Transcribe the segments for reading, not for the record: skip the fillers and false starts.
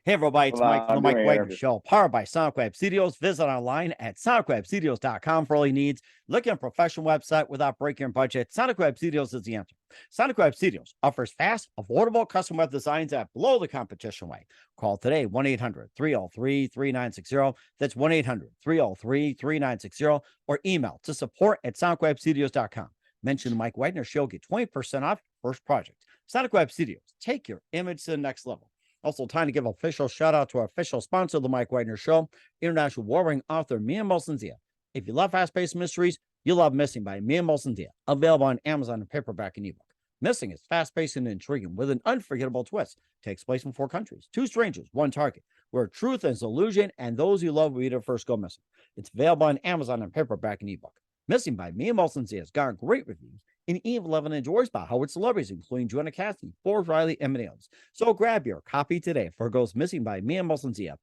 Hey, everybody, it's Hold Mike from on, the I'm Mike doing an Wagner interview. Show, powered by SonicWeb Studios. Visit online at sonicwebstudios.com for all your needs. Looking at a professional website without breaking your budget, SonicWeb Studios is the answer. SonicWeb Studios offers fast, affordable custom web designs at below the competition rate. Call today, 1-800-303-3960. That's 1-800-303-3960, or email to support@sonicwebstudios.com. Mention the Mike Wagner Show, get 20% off your first project. SonicWeb Studios, take your image to the next level. Also, time to give an official shout out to our official sponsor of the Mike Wagner Show, international warring author Mia Molson-Zia. If you love fast-paced mysteries, you'll love Missing by Mia Molson-Zia, available on Amazon in paperback and ebook. Missing is fast-paced and intriguing with an unforgettable twist. Takes place in 4 countries, 2 strangers, 1 target, where truth is illusion and those you love will either first go missing. It's available on Amazon in paperback and ebook. Missing by Mia Molson-Zia has got great reviews, and Eve Levin enjoys by Howard celebrities, including Joanna Cassidy, Forbes Riley, and many others. So grab your copy today for Goes Missing by Mia Molson-Zia,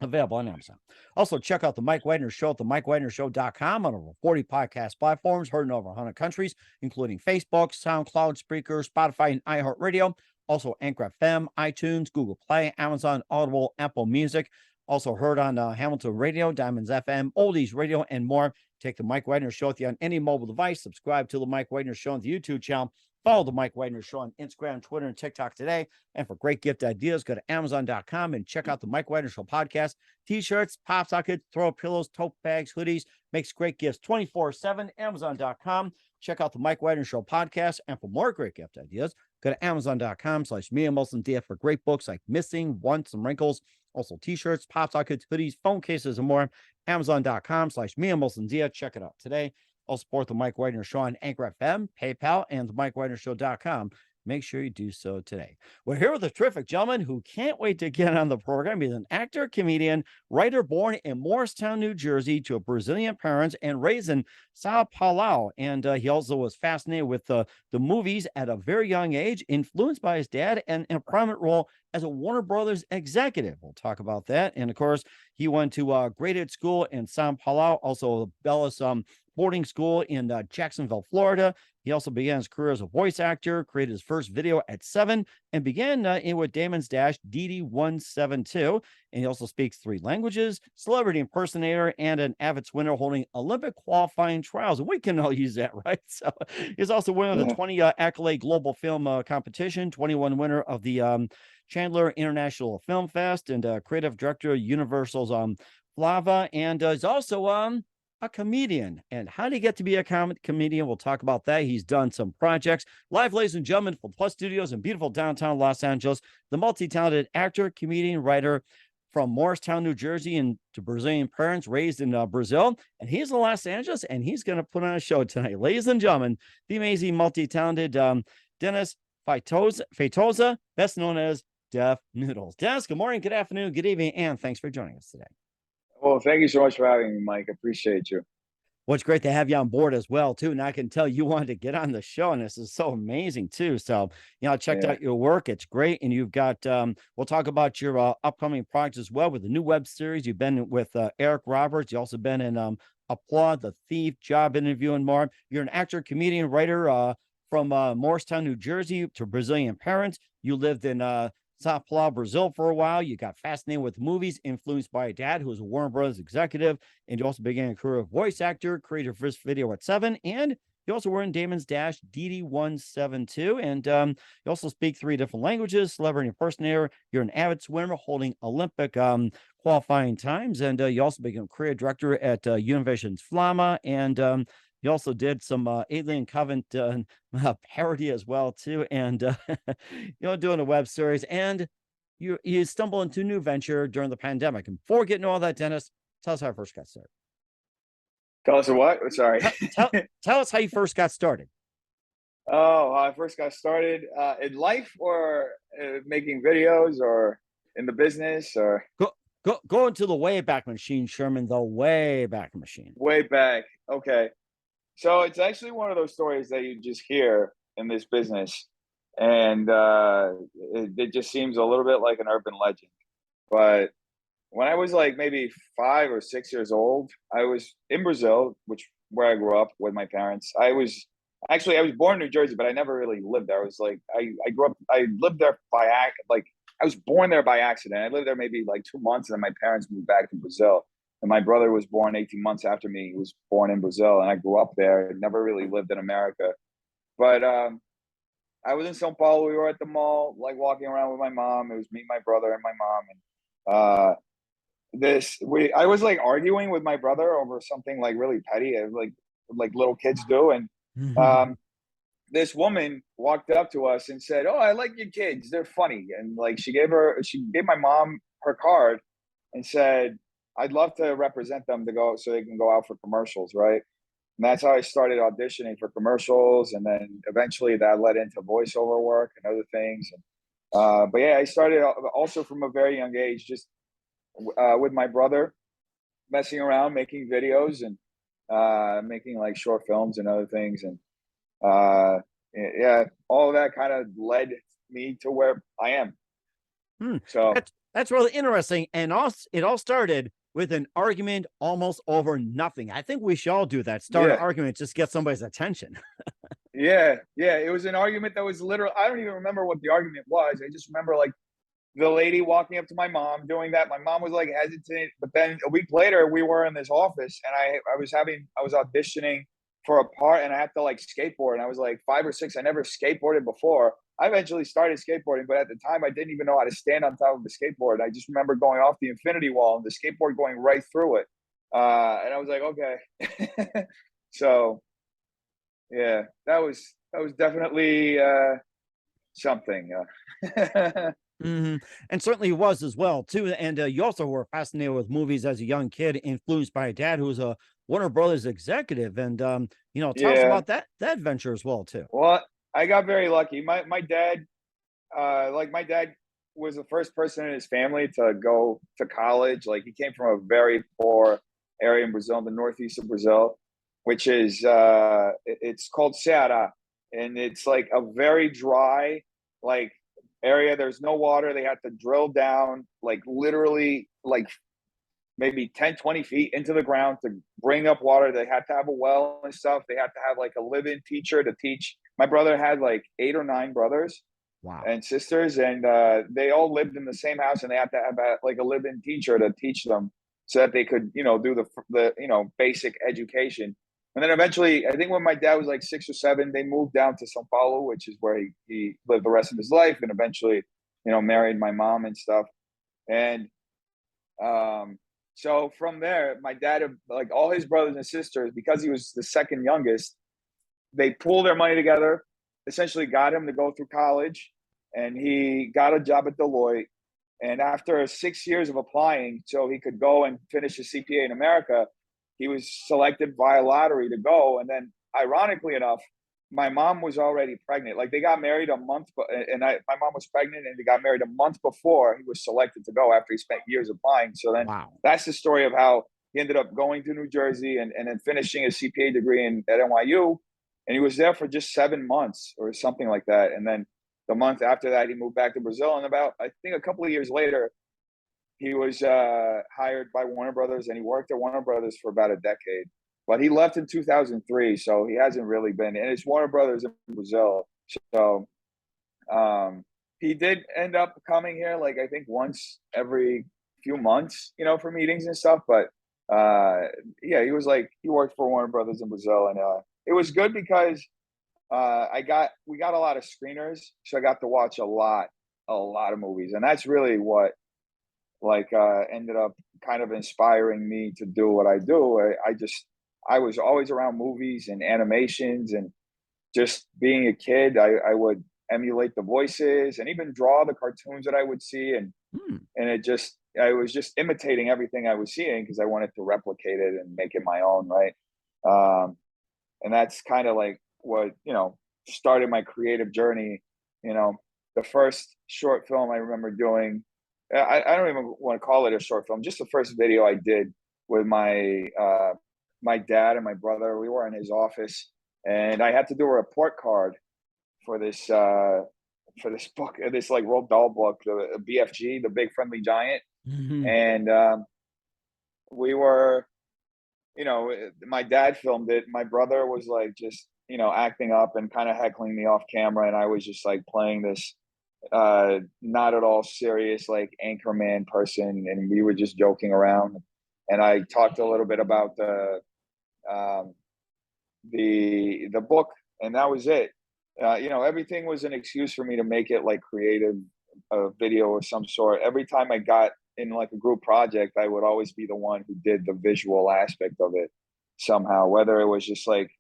available on Amazon. Also, check out the Mike Wagner Show at themikewagnershow.com on over 40 podcast platforms, heard in over 100 countries, including Facebook, SoundCloud, Spreaker, Spotify, and iHeartRadio. Also, Anchor FM, iTunes, Google Play, Amazon, Audible, Apple Music. Also heard on Hamilton Radio, Diamonds FM, Oldies Radio, and more. Take the Mike Wagner Show with you on any mobile device. Subscribe to the Mike Wagner Show on the YouTube channel. Follow the Mike Wagner Show on Instagram, Twitter, and TikTok today. And for great gift ideas, go to Amazon.com and check out the Mike Wagner Show podcast. T-shirts, pop sockets, throw pillows, tote bags, hoodies. Makes great gifts 24/7. Amazon.com. Check out the Mike Wagner Show podcast. And for more great gift ideas, go to Amazon.com/Mia Molson-Zia for great books like Missing, Once, and Wrinkles. Also, T-shirts, pop sockets, hoodies, phone cases, and more. Amazon.com/Mia Molson-Zia. Check it out today. I'll support the Mike Wagner Show on Anchor FM, PayPal, and the MikeWagnerShow.com. Make sure you do so today. We're here with a terrific gentleman who can't wait to get on the program. He's an actor, comedian, writer born in Morristown, New Jersey, to Brazilian parents and raised in Sao Paulo. And he also was fascinated with the movies at a very young age, influenced by his dad, and in a prominent role as a Warner Brothers executive. We'll talk about that. And of course, he went to graded school in Sao Paulo, also Bellis boarding school in Jacksonville, Florida. He also began his career as a voice actor, created his first video at 7, and began in with Damon's Dash DD172. And he also speaks 3 languages, celebrity impersonator, and an Avid winner holding Olympic qualifying trials. And we can all use that, right? So he's also winner of the 20 accolade global film competition, 21 winner of the Chandler International Film Fest, and creative director of Universal's Flava, and is also a comedian. And how did he get to be a comedian? We'll talk about that. He's done some projects live, ladies and gentlemen, from Plus Studios in beautiful downtown Los Angeles. The multi-talented actor, comedian, writer from Morristown, New Jersey, and to Brazilian parents, raised in Brazil. And he's in Los Angeles, and he's going to put on a show tonight. Ladies and gentlemen, the amazing multi-talented Dennis Feitosa, best known as Def Noodles. Dennis, good morning, good afternoon, good evening, and thanks for joining us today. Well, thank you so much for having me, Mike. Appreciate you. Well, it's great to have you on board as well, too. And I can tell you wanted to get on the show, and this is so amazing, too. So, I checked out your work. It's great. And you've got, we'll talk about your upcoming projects as well with the new web series. You've been with Eric Roberts. You've also been in Applaud, The Thief, Job Interview, and more. You're an actor, comedian, writer from Morristown, New Jersey, to Brazilian parents. You lived in Sao Paulo, Brazil for a while. You got fascinated with movies, influenced by a dad who was a Warner Brothers executive, and you also began a career of voice actor, created your first video at 7, and you also were in Damon's Dash DD172, and you also speak 3 different languages, celebrity impersonator. You're an avid swimmer holding Olympic qualifying times, and you also became career director at Univision Flama, and you also did some Alien Covenant parody as well, too. And, doing a web series. And you stumble into a new venture during the pandemic. And before getting to all that, Dennis, tell us how you first got started. Tell us what? Sorry. Tell us how you first got started. Oh, how I first got started in life, or making videos, or in the business, or Go into the Wayback Machine, Sherman, the Wayback Machine. way back. Okay. So it's actually one of those stories that you just hear in this business, and it just seems a little bit like an urban legend. But when I was like maybe 5 or 6 years old, I was in Brazil, where I grew up with my parents. I was born in New Jersey, but I never really lived there. I was like, I grew up, I lived there by was born there by accident. I lived there maybe like 2 months, and then my parents moved back to Brazil. And my brother was born 18 months after me. He was born in Brazil, and I grew up there. Never really lived in America. But I was in Sao Paulo. We were at the mall, like walking around with my mom. It was me, my brother, and my mom. And I was like arguing with my brother over something like really petty, like little kids do. And this woman walked up to us and said, "Oh, I like your kids. They're funny." And like she gave my mom her card and said, "I'd love to represent them to go so they can go out for commercials, right?" And that's how I started auditioning for commercials, and then eventually that led into voiceover work and other things. But yeah, I started also from a very young age, just with my brother, messing around, making videos and making like short films and other things. And yeah, all of that kind of led me to where I am. So that's really interesting. And also, it all started with an argument almost over nothing. I think we should all do that. Start an argument, just get somebody's attention. Yeah. It was an argument that was literal. I don't even remember what the argument was. I just remember like the lady walking up to my mom doing that. My mom was like hesitant, but then a week later we were in this office, and I was auditioning for a part, and I had to like skateboard, and I was like 5 or 6. I never skateboarded before. I eventually started skateboarding, but at the time I didn't even know how to stand on top of the skateboard. I just remember going off the infinity wall and the skateboard going right through it. And I was like, okay. So yeah, that was definitely something. And certainly he was as well too. And you also were fascinated with movies as a young kid, influenced by a dad who was a Warner Brothers executive. And tell us Yeah. about that venture as well too. Well, I got very lucky. My dad, my dad was the first person in his family to go to college. Like he came from a very poor area in Brazil, the northeast of Brazil, which is it's called Ceará, and it's like a very dry like area. There's no water. They had to drill down like literally like maybe 10, 20 feet into the ground to bring up water. They had to have a well and stuff. They had to have like a live-in teacher to teach. My brother had like 8 or 9 brothers and sisters, and they all lived in the same house, and they had to have like a live-in teacher to teach them so that they could, do the basic education. And then eventually, I think when my dad was like 6 or 7, they moved down to Sao Paulo, which is where he lived the rest of his life, and eventually, married my mom and stuff. And so from there, my dad, like all his brothers and sisters, because he was the second youngest, they pooled their money together, essentially got him to go through college, and he got a job at Deloitte. And after 6 years of applying so he could go and finish his CPA in America, he was selected via lottery to go. And then ironically enough, my mom was already pregnant. Like they got married a month, my mom was pregnant, and they got married a month before he was selected to go after he spent years applying. So then that's the story of how he ended up going to New Jersey and then finishing his CPA degree at NYU. And he was there for just 7 months or something like that. And then the month after that, he moved back to Brazil. And I think a couple of years later, he was hired by Warner Brothers, and he worked at Warner Brothers for about a decade. But he left in 2003, so he hasn't really been. And it's Warner Brothers in Brazil. So he did end up coming here, like I think once every few months, for meetings and stuff. But yeah, he worked for Warner Brothers in Brazil, and it was good because we got a lot of screeners, so I got to watch a lot of movies, and that's really what ended up kind of inspiring me to do what I do. I was always around movies and animations, and just being a kid, I would emulate the voices and even draw the cartoons that I would see, and I was just imitating everything I was seeing because I wanted to replicate it and make it my own, right? And that's kind of like what started my creative journey. The first short film I remember doing, I don't even want to call it a short film, just the first video I did with my dad and my brother. We were in his office, and I had to do a report card for this book, this like Roald Dahl book, the BFG, the Big Friendly Giant. And we were, my dad filmed it. My brother was like just acting up and kind of heckling me off camera, and I was just like playing this not at all serious, like anchorman person, and we were just joking around. And I talked a little bit about um, the book, and that was it. Everything was an excuse for me to make it like creative, video or some sort. Every time I got in like a group project, I would always be the one who did the visual aspect of it somehow, whether it was just like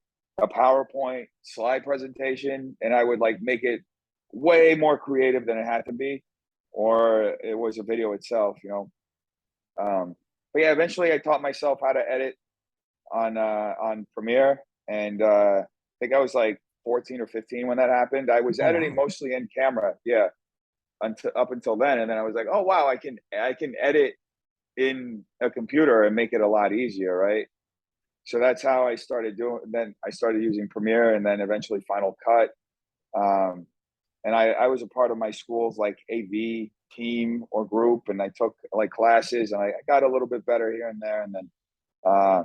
a PowerPoint slide presentation, and I would like make it way more creative than it had to be, or it was a video itself. But yeah, eventually I taught myself how to edit on Premiere, and I think I was like 14 or 15 when that happened. I was Oh, editing wow. mostly in camera, yeah, until up until then, and then I was like, oh wow, I can edit in a computer and make it a lot easier, right? So that's how I started doing. Then I started using Premiere, and then eventually Final Cut. Um, and I was a part of my school's like AV team or group, and I took like classes, and I got a little bit better here and there, and then uh,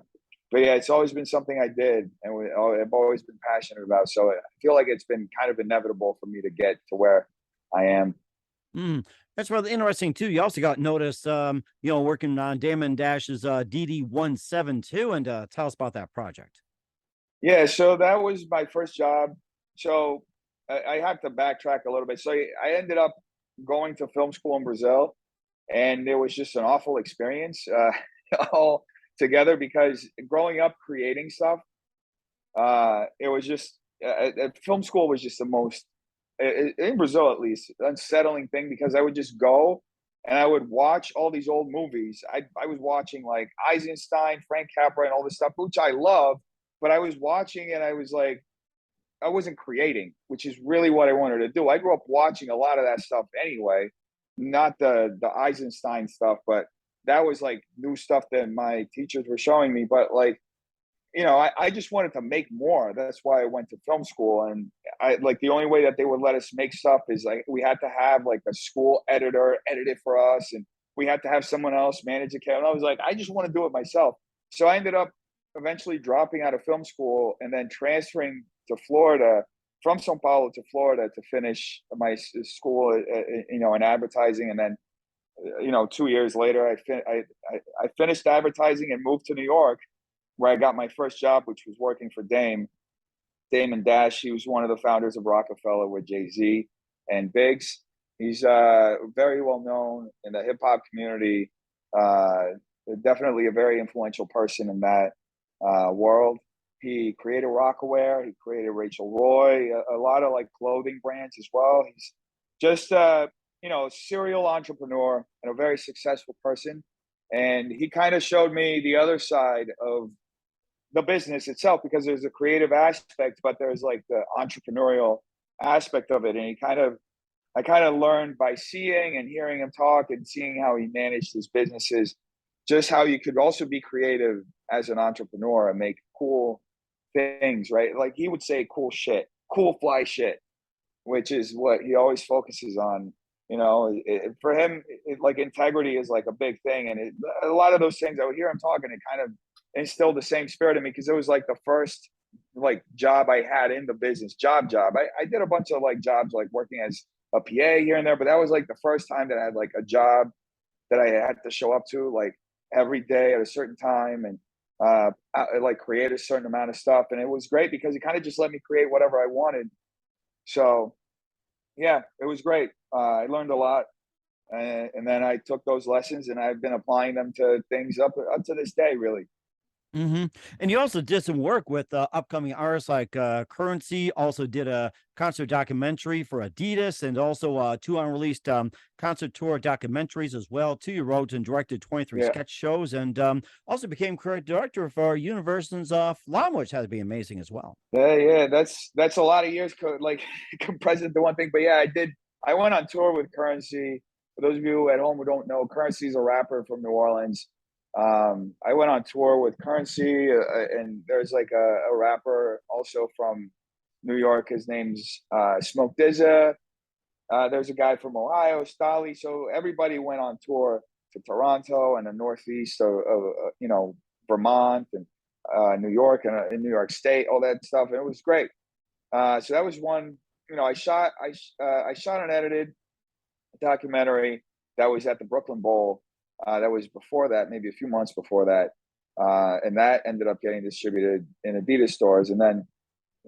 but yeah, it's always been something I did, and I've always been passionate about. So I feel like it's been kind of inevitable for me to get to where I am. Mm, that's rather interesting too. You also got noticed, working on Damon Dash's DD172, and tell us about that project. Yeah, so that was my first job. So I have to backtrack a little bit. So I ended up going to film school in Brazil, and it was just an awful experience all together, because growing up creating stuff, it was just film school was just the most, in Brazil at least, unsettling thing, because I would just go and I would watch all these old movies. I was watching like Eisenstein, Frank Capra, and all this stuff, which I love, but I was watching and I was like, I wasn't creating, which is really what I wanted to do. I grew up watching a lot of that stuff anyway, not the Eisenstein stuff, but that was like new stuff that my teachers were showing me. But like, I just wanted to make more. That's why I went to film school. And I like, the only way that they would let us make stuff is like we had to have like a school editor edit it for us, and we had to have someone else manage the camera. And I was like, I just want to do it myself. So I ended up eventually dropping out of film school and then transferring to Florida, from Sao Paulo to Florida, to finish my school, in advertising. And then, 2 years later, I finished advertising and moved to New York, where I got my first job, which was working for Damon Dash. He was one of the founders of Rockefeller with Jay-Z and Biggs. He's very well known in the hip hop community. Uh, Definitely a very influential person in that world. He created Rockaware. He created Rachel Roy, a lot of like clothing brands as well. He's just a serial entrepreneur and a very successful person. And he kind of showed me the other side of the business itself, because there's a creative aspect, but there's like the entrepreneurial aspect of it. And I kind of learned by seeing and hearing him talk and seeing how he managed his businesses, just how you could also be creative as an entrepreneur and make cool things, right? Like he would say cool shit, cool fly shit, which is what he always focuses on. For him, like integrity is like a big thing. And a lot of those things, I would hear him talking, it kind of instilled the same spirit in me, because it was like the first like job I had in the business, job. I did a bunch of like jobs, like working as a PA here and there, but that was like the first time that I had like a job that I had to show up to like every day at a certain time, and like create a certain amount of stuff. And it was great because it kind of just let me create whatever I wanted. So yeah, it was great. I learned a lot, and then I took those lessons and I've been applying them to things up to this day, really. Hmm. And you also did some work with upcoming artists like Currency. Also did a concert documentary for Adidas, and also two unreleased concert tour documentaries as well. Too, you wrote and directed 23 Yeah, sketch shows, and also became creative director for Univision's Flama, which has to be amazing as well. yeah. That's a lot of years, like compressed into one thing. But yeah, I did. I went on tour with Currency. For those of you at home who don't know, Currency is a rapper from New Orleans. I went on tour with Currency, and there's like a rapper also from New York. His name's Smoke Dizza. There's a guy from Ohio, Stolly. So everybody went on tour to Toronto and the Northeast of Vermont and New York and in New York State, all that stuff. And it was great. So that was one. I shot and edited. documentary that was at the Brooklyn Bowl. That was before that, maybe a few months before that. And that ended up getting distributed in Adidas stores. And then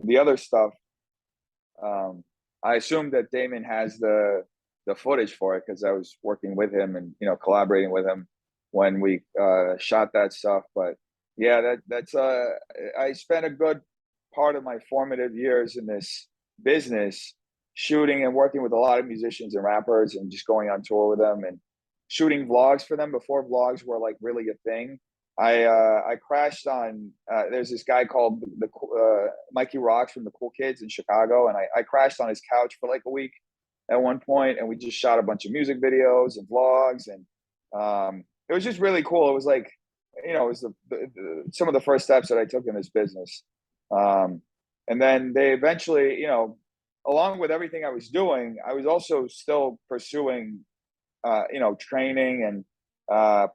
the other stuff, I assume that Damon has the footage for it because I was working with him and, you know, collaborating with him when we shot that stuff. But yeah, that's I spent a good part of my formative years in this business shooting and working with a lot of musicians and rappers and just going on tour with them and shooting vlogs for them before vlogs were like really a thing. I crashed on there's this guy called the Mikey Rocks from the Cool Kids in Chicago, and I crashed on his couch for like a week at one point, and we just shot a bunch of music videos and vlogs, and it was just really cool. It was like, you know, it was some of the first steps that I took in this business, and then they eventually, you know, along with everything I was doing, I was also still pursuing, you know, training and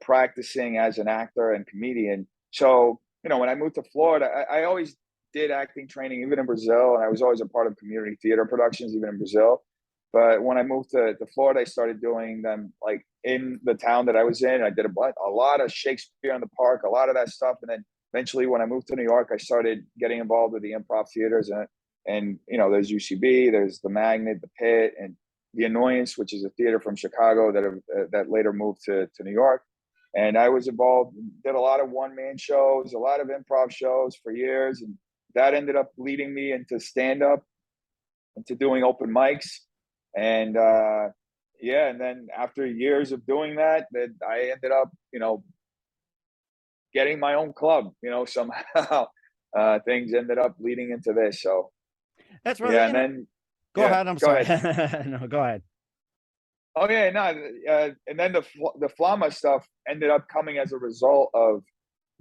practicing as an actor and comedian. So, you know, when I moved to Florida, I always did acting training, even in Brazil. And I was always a part of community theater productions, even in Brazil. But when I moved to Florida, I started doing them like in the town that I was in. I did a lot of Shakespeare in the Park, a lot of that stuff. And then eventually when I moved to New York, I started getting involved with the improv theaters. And you know, there's UCB, there's the Magnet, the Pit, and the Annoyance, which is a theater from Chicago that later moved to New York. And I was involved, did a lot of one-man shows, a lot of improv shows for years. And that ended up leading me into stand-up, into doing open mics. And yeah, and then after years of doing that, I ended up, you know, getting my own club, you know, somehow. Things ended up leading into this. So That's really, yeah, you and know, then go yeah, ahead. I'm go sorry. ahead. No, go ahead. Oh yeah, no, and then the Flama stuff ended up coming as a result of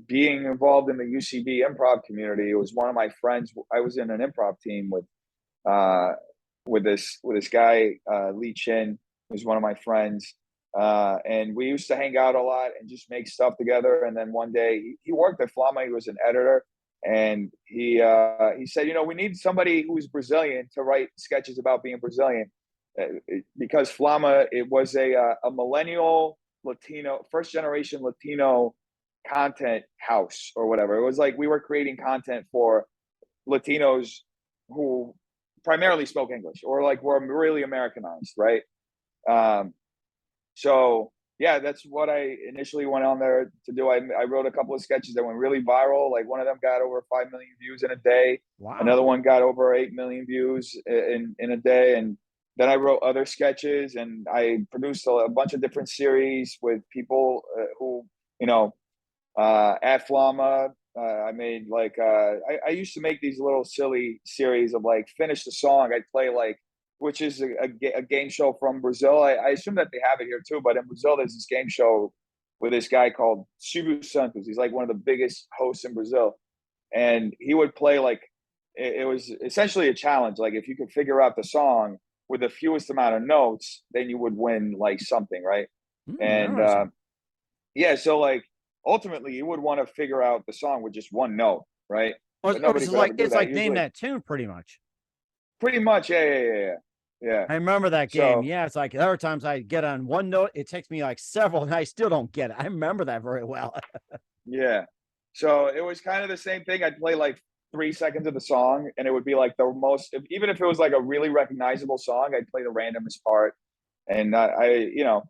being involved in the UCB improv community. It was one of my friends. I was in an improv team uh, with this guy Lee Chin, who's one of my friends, and we used to hang out a lot and just make stuff together. And then one day he worked at Flama. He was an editor, and he said, you know, we need somebody who's Brazilian to write sketches about being Brazilian. Because Flama, it was a millennial Latino, first generation Latino content house or whatever. It was like we were creating content for Latinos who primarily spoke English or like were really Americanized, right? So yeah, that's what I initially went on there to do. I wrote a couple of sketches that went really viral. Like one of them got over 5 million views in a day. Wow. Another one got over 8 million views in a day. And then I wrote other sketches, and I produced a bunch of different series with people who, you know, at Flama. I made like I used to make these little silly series of like finish the song. I'd play like, which is a game show from Brazil. I assume that they have it here too, but in Brazil there's this game show with this guy called Silvio Santos. He's like one of the biggest hosts in Brazil, and he would play like it was essentially a challenge. Like if you could figure out the song with the fewest amount of notes, then you would win like something, right? And yeah, so like ultimately you would want to figure out the song with just one note, right? Or But nobody could ever do it's that. like name Usually, that tune pretty much. pretty much, yeah. I remember that game. So Yeah, it's like there are times I get on one note, it takes me like several, and I still don't get it. I remember that very well. yeah, so it was kind of the same thing. I'd play like 3 seconds of the song, and it would be like the most, even if it was like a really recognizable song, I'd play the randomest part, and you know,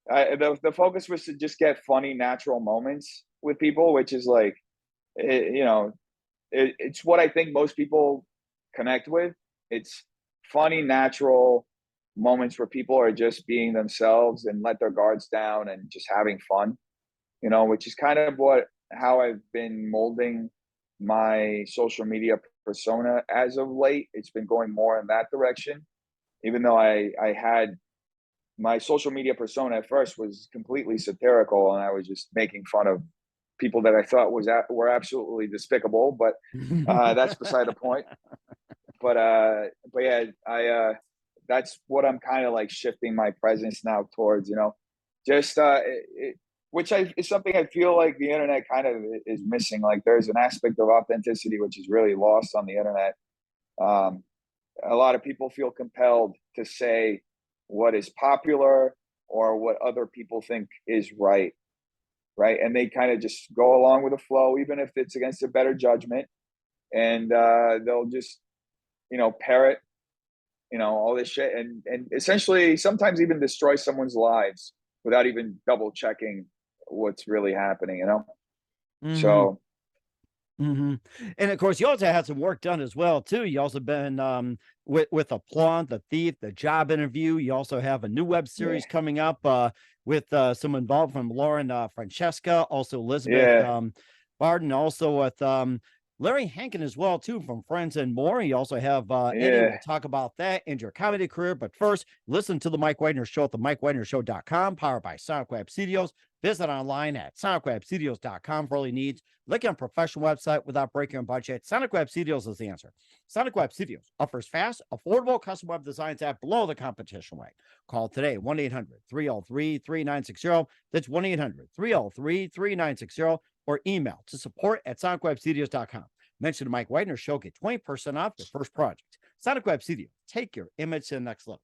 the focus was to just get funny, natural moments with people, which is like, you know, it's what I think most people connect with. It's funny, natural moments where people are just being themselves and let their guards down and just having fun, you know, which is kind of how I've been molding my social media persona as of late. It's been going more in that direction, even though I had my social media persona at first was completely satirical, and I was just making fun of people that I thought were absolutely despicable. But that's beside the point. But yeah, that's what I'm kind of like shifting my presence now towards. You know, just which is something I feel like the internet kind of is missing. Like there's an aspect of authenticity which is really lost on the internet. A lot of people feel compelled to say what is popular or what other people think is right. And they kind of just go along with the flow, even if it's against their better judgment. And they'll just, parrot, all this shit, and essentially sometimes even destroy someone's lives without even double checking what's really happening, So And of course, you also had some work done as well too. You also been with Applaud, The Thief, The Job Interview. You also have a new web series coming up with some involved from Lauren Francesca, also Elizabeth Barden, also with Larry Hankin as well too, from Friends and More. You also have Eddie. We'll talk about that and your comedy career. But first, listen to the Mike Wagner Show at the MikeWagnerShow.com, powered by Sonic Web Studios. Visit online at sonicwebstudios.com for all your needs. Look on a professional website without breaking your budget. Sonic Web Studios is the answer. Sonic Web Studios offers fast, affordable custom web designs at below the competition rate. Call today, 1-800-303-3960. That's 1-800-303-3960. Or email to support@sonicwebstudios.com. Mention the Mike Wagner Show. Get 20% off your first project. Sonic Web Studios. Take your image to the next level.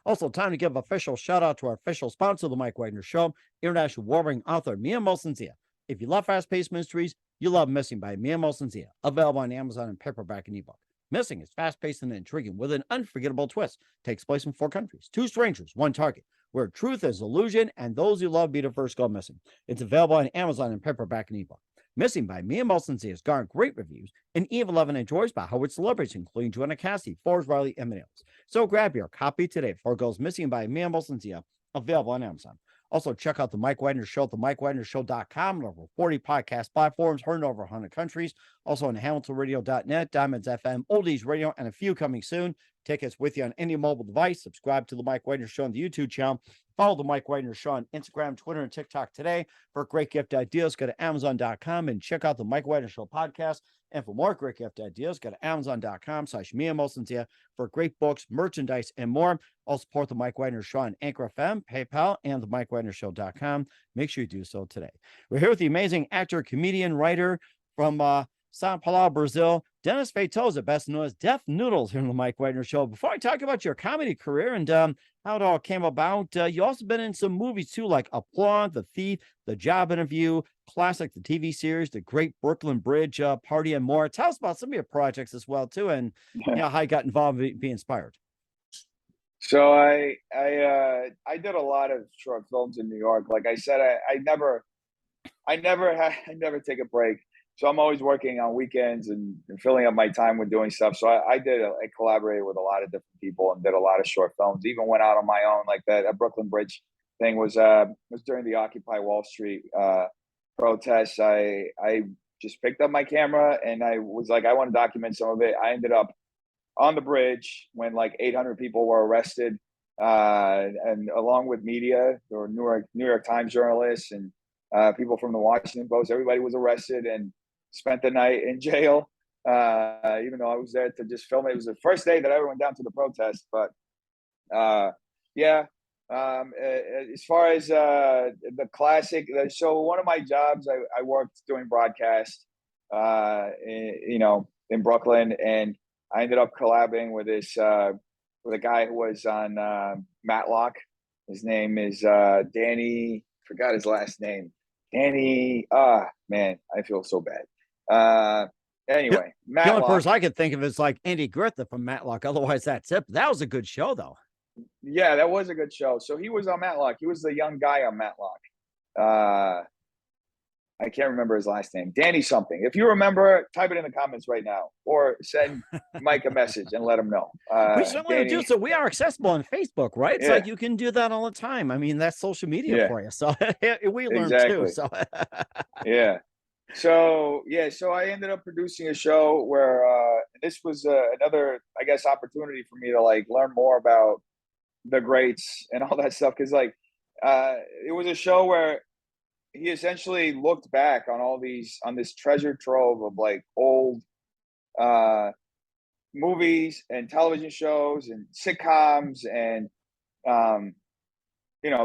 Also, time to give official shout out to our official sponsor, the Mike Wagner Show, international award-winning author Mia Molson-Zia. If you love fast-paced mysteries, you love Missing by Mia Molson-Zia, available on Amazon in paperback and ebook. Missing is fast-paced and intriguing with an unforgettable twist. Takes place in 4 countries, 2 strangers, 1 target, where truth is illusion and those you love be the first go missing. It's available on Amazon in paperback and ebook. Missing by Mia Molson-Zia has garnered great reviews, and Eve 11 enjoys by Howard celebrities, including Joanna Cassidy, Forrest Riley, and Manils. So grab your copy today before it goes missing by Mia Molson-Zia, available on Amazon. Also, check out the Mike Wagner Show at the MikeWagnerShow.com and over 40 podcast platforms, heard in over 100 countries. Also on HamiltonRadio.net, Diamonds FM, Oldies Radio, and a few coming soon. Tickets with you on any mobile device. Subscribe to the Mike Wagner Show on the YouTube channel. Follow the Mike Wagner Show on Instagram, Twitter, and TikTok today. For great gift ideas, go to Amazon.com and check out the Mike Wagner Show podcast. And for more great gift ideas, go to Amazon.com/Mia Molson-Zia for great books, merchandise, and more. I'll support the Mike Wagner Show on Anchor FM, PayPal, and the MikeWagnerShow.com. Make sure you do so today. We're here with the amazing actor, comedian, writer from Sao Paulo, Brazil, Dennis Feitosa, best known as Def Noodles, here on the Mike Wagner Show. Before I talk about your comedy career and how it all came about, you also been in some movies too, like Applaud, The Thief, The Job Interview, classic, the TV series, The Great Brooklyn Bridge Party, and more. Tell us about some of your projects as well too, and how you got involved and be inspired. So I did a lot of short films in New York. Like I said, I never take a break. So I'm always working on weekends and filling up my time with doing stuff. So I collaborated with a lot of different people and did a lot of short films. Even went out on my own, like that Brooklyn Bridge thing was during the Occupy Wall Street protests. I just picked up my camera and I was like, I want to document some of it. I ended up on the bridge when like 800 people were arrested, and along with media, there were New York Times journalists and people from the Washington Post. Everybody was arrested and spent the night in jail, even though I was there to just film it. It was the first day that I ever went down to the protest. But as far as the classic, so one of my jobs, I worked doing broadcast, in Brooklyn, and I ended up collabing with with a guy who was on Matlock. His name is Danny. Forgot his last name. Danny. Man, I feel so bad. Anyway, Matlock. The only person I could think of is like Andy Griffith from Matlock. Otherwise, that's it. That was a good show, though. Yeah, that was a good show. So he was on Matlock. He was the young guy on Matlock. I can't remember his last name. Danny something. If you remember, type it in the comments right now, or send Mike a message and let him know. We certainly do. So we are accessible on Facebook, right? It's like you can do that all the time. I mean, that's social media for you. So we learn too. So So I ended up producing a show where this was another, I guess, opportunity for me to like learn more about the greats and all that stuff. Because like it was a show where he essentially looked back on this treasure trove of like old movies and television shows and sitcoms and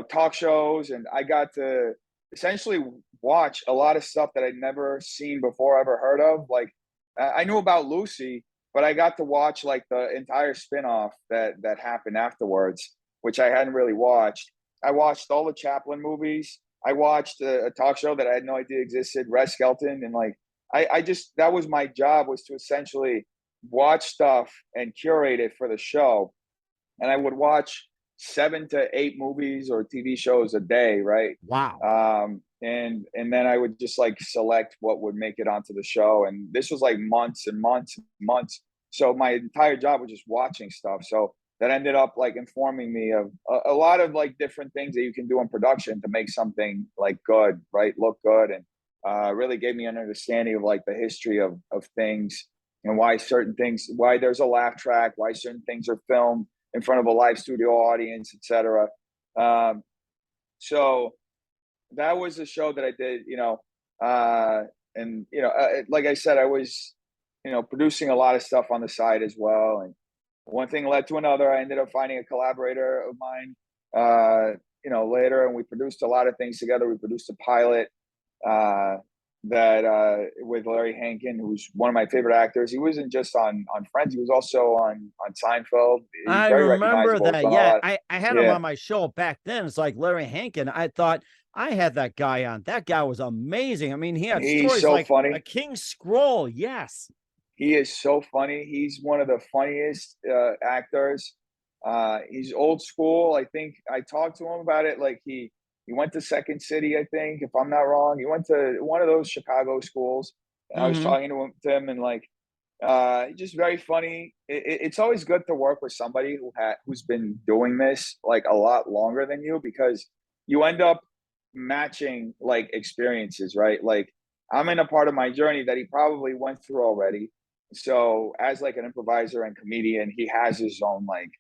talk shows, and I got to essentially watch a lot of stuff that I'd never seen before, ever heard of. Like I knew about Lucy, but I got to watch like the entire spinoff that happened afterwards. which I hadn't really watched. I watched all the Chaplin movies. I watched a talk show that I had no idea existed, Red Skelton, and like I just that was my job, was to essentially watch stuff and curate it for the show. And I would watch 7 to 8 movies or TV shows a day, right? Wow. And then I would just like select what would make it onto the show. And this was like months and months and months. So my entire job was just watching stuff. So that ended up like informing me of a lot of like different things that you can do in production to make something like good, right? Look good. And really gave me an understanding of like the history of things and why certain things, why there's a laugh track, why certain things are filmed in front of a live studio audience, etc. So that was a show that I did, and like I said, I was, producing a lot of stuff on the side as well. And one thing led to another. I ended up finding a collaborator of mine, later, and we produced a lot of things together. We produced a pilot that with Larry Hankin, who's one of my favorite actors. He wasn't just on Friends; he was also on Seinfeld. He's I very remember recognizable. He's that. done a Yeah, lot. I had him Yeah, on my show back then. It's like Larry Hankin. I thought I had that guy on. That guy was amazing. I mean, he had he's stories so like a funny. King's Scroll. Yes. He is so funny. He's one of the funniest actors. He's old school. I think I talked to him about it. Like he went to Second City, I think, if I'm not wrong. He went to one of those Chicago schools. And I was Hmm. talking to him, and like just very funny. It's always good to work with somebody who's been doing this like a lot longer than you, because you end up matching like experiences, right? Like I'm in a part of my journey that he probably went through already. So as like an improviser and comedian, he has his own like,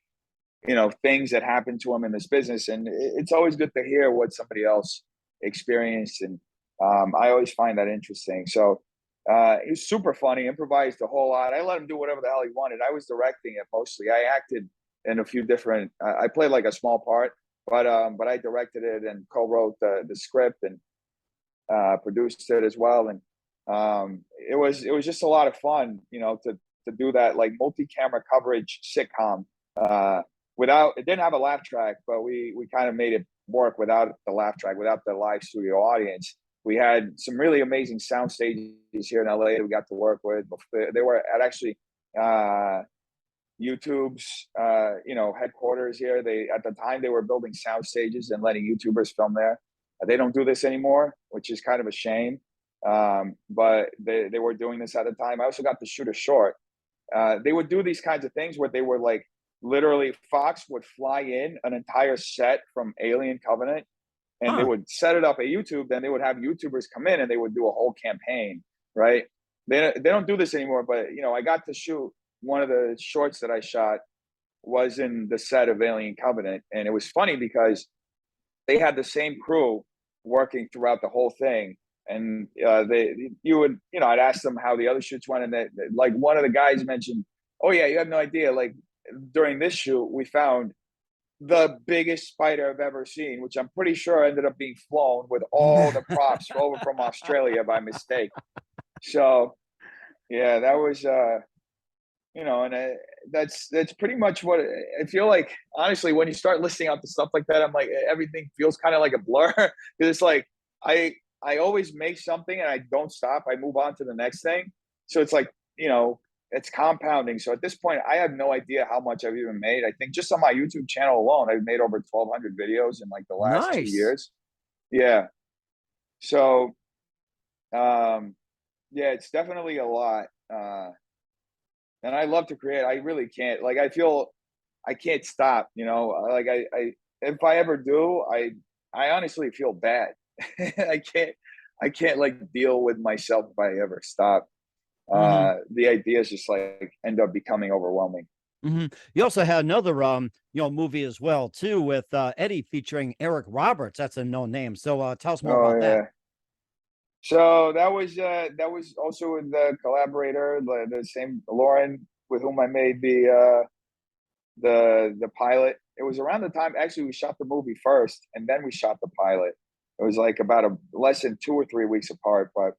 things that happen to him in this business. And it's always good to hear what somebody else experienced. And I always find that interesting. So he was super funny, improvised a whole lot. I let him do whatever the hell he wanted. I was directing it mostly. I acted in a few different, I played like a small part, but I directed it and co-wrote the script and produced it as well. And it was just a lot of fun, to do that like multi-camera coverage sitcom. Without, it didn't have a laugh track, but we kind of made it work without the laugh track, without the live studio audience. We had some really amazing sound stages here in LA that we got to work with. They were at actually YouTube's headquarters here. They, at the time, they were building sound stages and letting YouTubers film there. They don't do this anymore, which is kind of a shame. But they were doing this at the time. I also got to shoot a short. They would do these kinds of things where they were like, literally, Fox would fly in an entire set from Alien Covenant, and they Huh. would set it up at YouTube. Then they would have YouTubers come in and they would do a whole campaign, right? They don't do this anymore, but I got to shoot one of the shorts that I shot was in the set of Alien Covenant, and it was funny because they had the same crew working throughout the whole thing. And I'd ask them how the other shoots went, and like one of the guys mentioned, "Oh yeah, you have no idea. Like during this shoot, we found the biggest spider I've ever seen, which I'm pretty sure ended up being flown with all the props over from Australia by mistake." So yeah, that was and that's pretty much what I feel like. Honestly, when you start listing out the stuff like that, I'm like, everything feels kind of like a blur, because it's like I always make something and I don't stop. I move on to the next thing. So it's like, it's compounding. So at this point, I have no idea how much I've even made. I think just on my YouTube channel alone, I've made over 1,200 videos in like the last 2 Nice. years. Yeah. So yeah, it's definitely a lot. And I love to create. I really can't. Like I feel I can't stop. Like I if I ever do, I honestly feel bad. I can't like deal with myself if I ever stop. Hmm. The ideas just like end up becoming overwhelming. Hmm. You also had another movie as well too, with Eddie featuring Eric Roberts. That's a known name. So tell us more Oh about that. yeah. So that was also with the collaborator, the same Lauren, with whom I made the pilot. It was around the time, actually, we shot the movie first and then we shot the pilot. It was like about a less than 2 or 3 weeks apart. But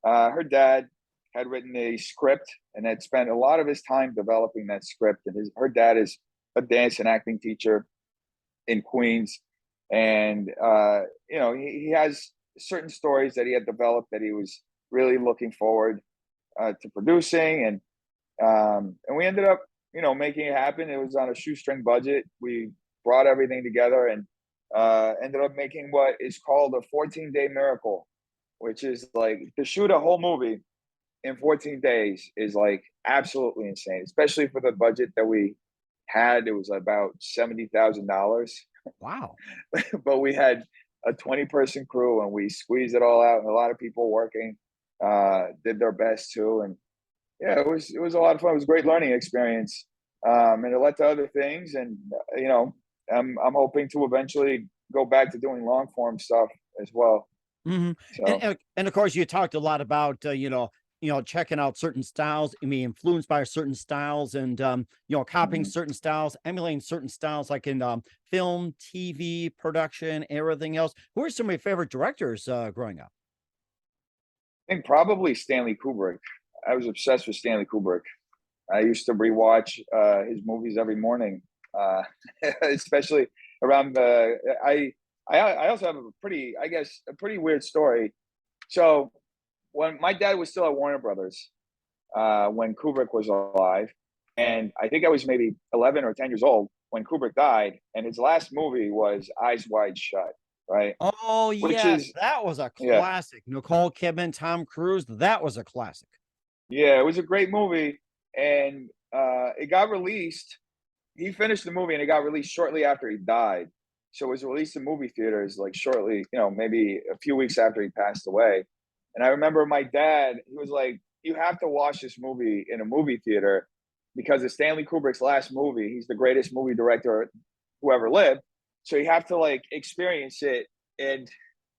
her dad had written a script and had spent a lot of his time developing that script. And her dad is a dance and acting teacher. in Queens, and you know, he has certain stories that he had developed that he was really looking forward to producing, and we ended up, you know, making it happen. It was on a shoestring budget. We brought everything together and ended up making what is called a 14-day miracle, which is like to shoot a whole movie in 14 days is like absolutely insane, especially for the budget that we had. It was about $70,000, Wow. but we had a 20-person crew and we squeezed it all out, and a lot of people working did their best too. And yeah, it was a lot of fun. It was a great learning experience, and it led to other things. And you know, I'm hoping to eventually go back to doing long form stuff as well. Hmm. So And of course, you talked a lot about checking out certain styles. I mean, influenced by certain styles, and copying mhm. certain styles, emulating certain styles, like in film, TV production, everything else. Who are some of your favorite directors growing up? I think probably Stanley Kubrick. I was obsessed with Stanley Kubrick. I used to rewatch his movies every morning, uh, especially around the. I also have a pretty, I guess, a pretty weird story. So when my dad was still at Warner Brothers, when Kubrick was alive, and I think I was maybe 11 or 10 years old when Kubrick died, and his last movie was Eyes Wide Shut, right? Oh Which yes, is that was a yeah, classic. Nicole Kidman, Tom Cruise. That was a classic. yeah, it was a great movie, and it got released. He finished the movie, and it got released shortly after he died. So it was released in movie theaters like shortly, you know, maybe a few weeks after he passed away. And I remember my dad, he was like, "You have to watch this movie in a movie theater because it's Stanley Kubrick's last movie. He's the greatest movie director who ever lived. So you have to like experience it." And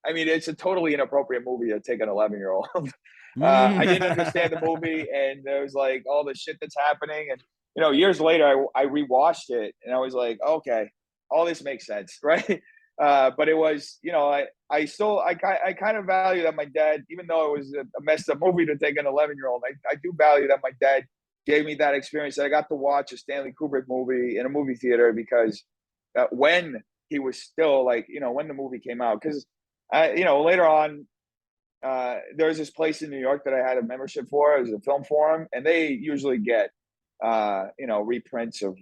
I mean, it's a totally inappropriate movie to take an 11-year-old. Mm. I didn't understand the movie, and there was like all the shit that's happening. And you know, years later, I rewatched it, and I was like, okay, all this makes sense, right? But it was, you know, I kind of value that my dad, even though it was a messed up movie to take an 11-year-old, I do value that my dad gave me that experience, that I got to watch a Stanley Kubrick movie in a movie theater, because when he was still like, you know, when the movie came out, because you know, later on, there was this place in New York that I had a membership for. It was a film forum, and they usually get you know, reprints of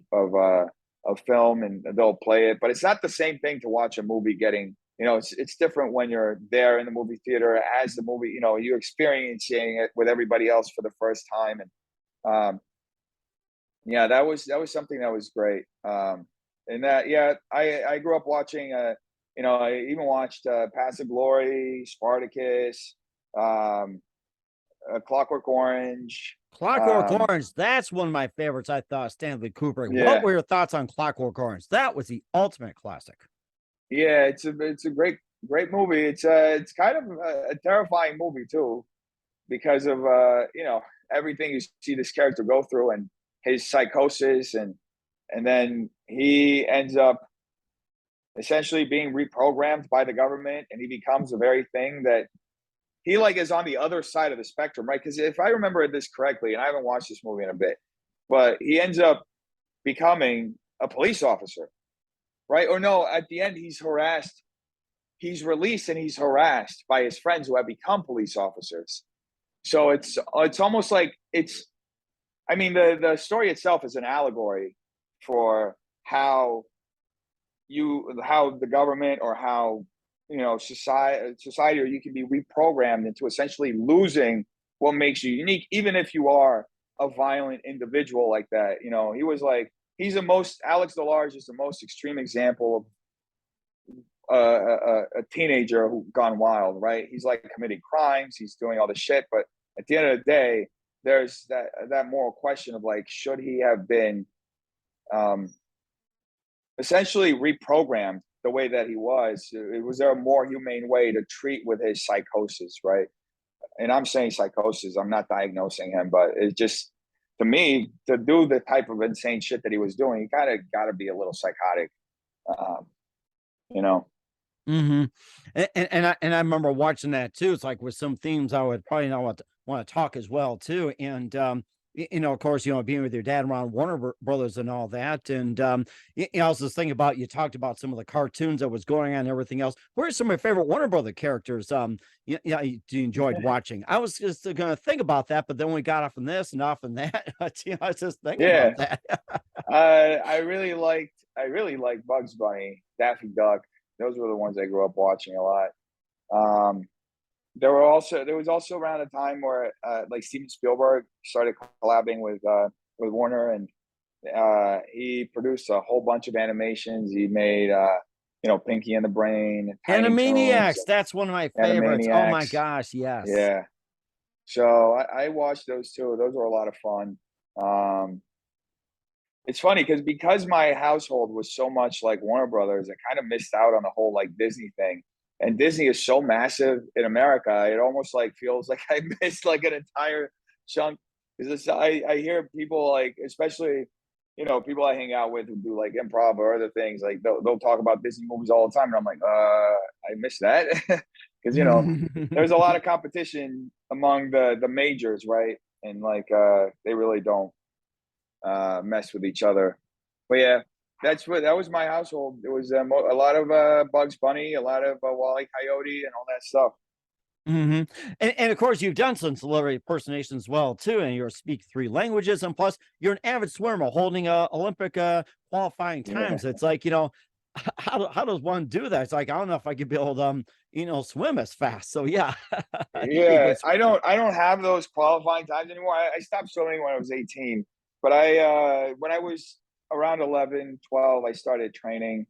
film, and they'll play it. But it's not the same thing to watch a movie getting, you know, it's different when you're there in the movie theater as the movie, you know, you're experiencing it with everybody else for the first time. And yeah, that was something that was great. And that, yeah, I grew up watching. You know, I even watched Pass the Glory, Spartacus, um, Clockwork Orange. Clockwork Um, Orange, that's one of my favorites. I thought Stanley Kubrick. What yeah, were your thoughts on Clockwork Orange? That was the ultimate classic. yeah, it's a great movie. It's kind of a terrifying movie too, because of you know, everything you see this character go through, and his psychosis, and then he ends up essentially being reprogrammed by the government, and he becomes the very thing that he like is on the other side of the spectrum, right? Because if I remember this correctly, and I haven't watched this movie in a bit, but he ends up becoming a police officer, right? Or no, at the end he's harassed. He's released and he's harassed by his friends who have become police officers. So it's almost like it's. I mean, the story itself is an allegory for how the government, or how, you know, society, or you can be reprogrammed into essentially losing what makes you unique, even if you are a violent individual like that. You know, he was like, he's the most, Alex Delarge is the most extreme example of a teenager who gone wild, right? He's like committing crimes, he's doing all this shit, but at the end of the day, there's that moral question of like, should he have been um essentially reprogrammed the way that he was? Was there a more humane way to treat with his psychosis, right? And I'm saying psychosis, I'm not diagnosing him, but it's just, to me, to do the type of insane shit that he was doing, you kind of got to be a little psychotic, um, you know. Hmm. And I remember watching that too. It's like with some themes I would probably not want to talk as well too. And of course, being with your dad around Brothers and all that. And I was just thinking about, you talked about some of the cartoons that was going on and everything else. What are some of your favorite Warner Brother characters you enjoyed watching? I was just going to think about that, but then we got off on this and off on that. I was just thinking Yeah, about that. I really liked Bugs Bunny, Daffy Duck. Those were the ones I grew up watching a lot. Um, there was also around a time where like Steven Spielberg started collabing with Warner, and he produced a whole bunch of animations. He made Pinky and the Brain, Tiny Toons, Animaniacs, that's one of my and favorites. Oh my Animaniacs. gosh, yes. Yeah. So I watched those too. Those were a lot of fun. Um, it's funny because my household was so much like Warner Brothers, I kind of missed out on the whole like Disney thing. And Disney is so massive in America, it almost like feels like I missed like an entire chunk. Because I hear people like, especially people I hang out with who do like improv or other things, like they'll talk about Disney movies all the time, and I'm like, I missed that because there's a lot of competition among the majors, right? And like they really don't mess with each other. But yeah, that was my household. It was a lot of Bugs Bunny, a lot of Wally Coyote, and all that stuff. And of course, you've done some celebrity impersonations as well too, and you speak 3 languages, and plus you're an avid swimmer holding Olympic qualifying Yeah, times. It's like, how does one do that? It's like, I don't know if I could build swim as fast. So yeah, you'd be a yeah. good I don't have those qualifying times anymore. I stopped swimming when I was 18, but I when I was around 11, 12, I started training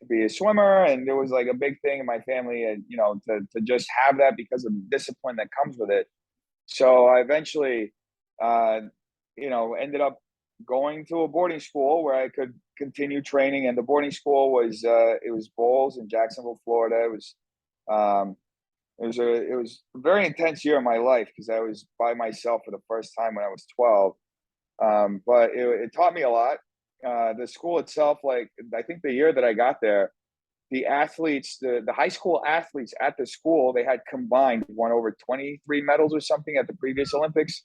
to be a swimmer, and there was like a big thing in my family, and to just have that because of the discipline that comes with it. So I eventually, uh, ended up going to a boarding school where I could continue training. And the boarding school was it was Bowles in Jacksonville, Florida. Um, it was a very intense year of my life because I was by myself for the first time when I was 12. But it taught me a lot. The school itself, like I think the year that I got there, the athletes, the high school athletes at the school, they had combined won over 23 medals or something at the previous Olympics.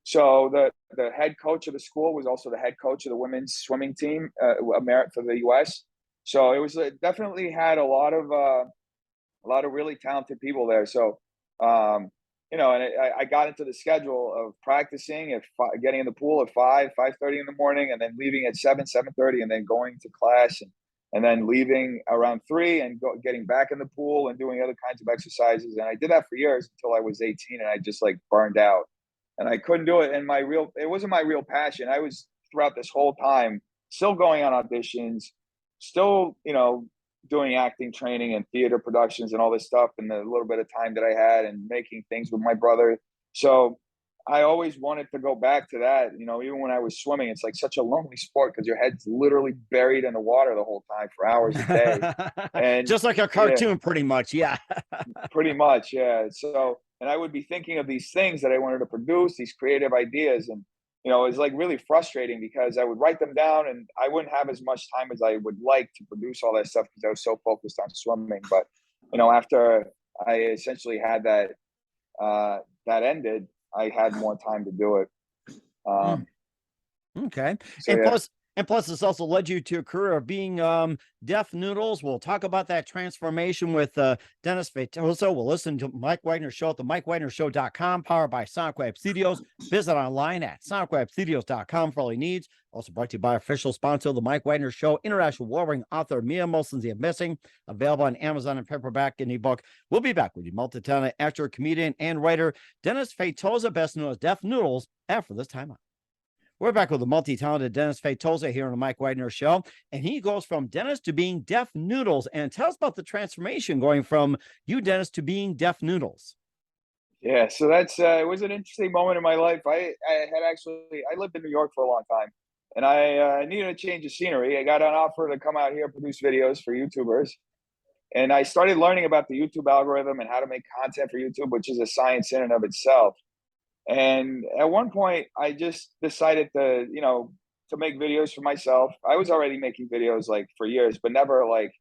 So the head coach of the school was also the head coach of the women's swimming team, for the U.S. So it was definitely had a lot of really talented people there. So and I got into the schedule of practicing at getting in the pool at 5:30 in the morning, and then leaving at 7:30, and then going to class, and then leaving around 3 and getting back in the pool and doing other kinds of exercises. And I did that for years until I was 18, and I just like burned out, and I couldn't do it. And it wasn't my real passion. I was throughout this whole time still going on auditions, still doing acting training and theater productions and all this stuff, and the little bit of time that I had, and making things with my brother. So I always wanted to go back to that. Even when I was swimming, it's like such a lonely sport because your head's literally buried in the water the whole time for hours a day. And just like a yeah, cartoon, pretty much. Yeah. pretty much. Yeah. So, and I would be thinking of these things that I wanted to produce, these creative ideas. And, it was like really frustrating because I would write them down and I wouldn't have as much time as I would like to produce all that stuff because I was so focused on swimming. But, after I essentially had that ended, I had more time to do it. Okay. So And yeah. plus this also led you to a career of being Def Noodles. We'll talk about that transformation with Dennis Feitosa. We'll listen to Mike Wagner Show at the MikeWagnerShow.com, powered by Sonic Web Studios. Visit online at SonicWebStudios.com for all your needs. Also brought to you by official sponsor of the Mike Wagner Show, international warring author Mia Molson's The Missing, available on Amazon and paperback and ebook. We'll be back with you, multi-talented actor, comedian, and writer Dennis Feitosa, best known as Def Noodles, after this time out. We're back with the multi-talented Dennis Feitosa here on the Mike Wagner Show, and he goes from Dennis to being Def Noodles. And tell us about the transformation going from you, Dennis, to being Def Noodles. Yeah, so that's it was an interesting moment in my life. I lived in New York for a long time, and I needed a change of scenery. I got an offer to come out here produce videos for YouTubers, and I started learning about the YouTube algorithm and how to make content for YouTube, which is a science in and of itself. And at one point, I just decided to make videos for myself. I was already making videos like for years, but never like